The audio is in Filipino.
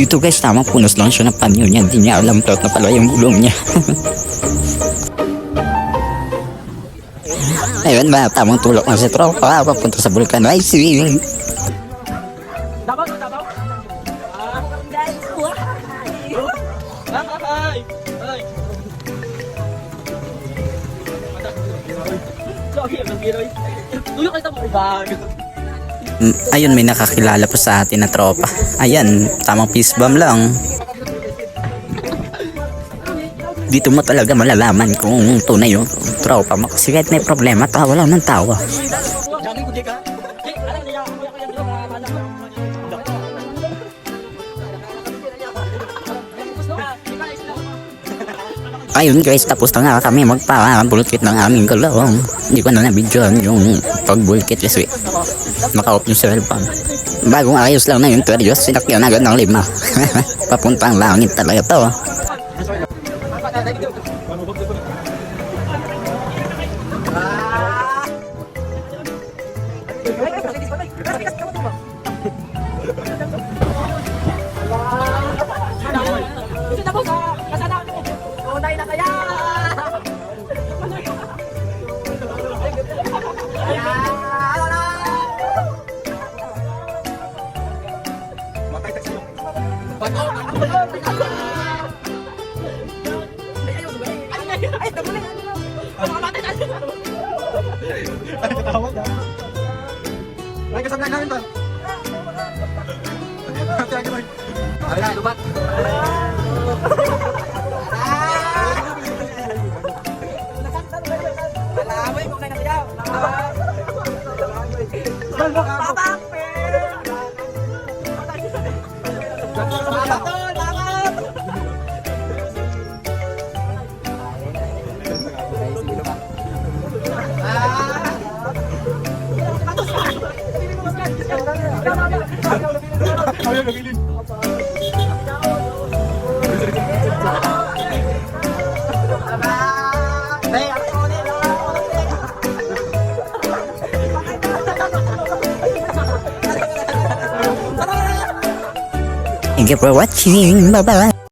Dito guys, tamang punos lang siya ng panyo niya. Hindi niya alam plot na pala yung gulong niya. Ayun ba, tamang tulok na si tropa papunta sa Vulcan Ice Wing. Ayun, may nakakilala po sa atin na tropa. Ayan, tamang peace bomb lang. Dito mo talaga malalaman kung tunay yung tropa mo. Kasi kahit may problema, tawa lang ng tawa. Ayun guys, tapos na nga kami magpa-bulkit ng aming gulong. Hindi ko na na-videoan yung pag-bulkit kasi naka-off yung cellphone. Bagong ayos lang na yun, pero Diyos, sinakyan agad ng 5. Papuntang langit talaga to. Ay, kasama namin to. Ay, lubat. Malaway mo kayo na siya. Thank you for watching. Bye bye.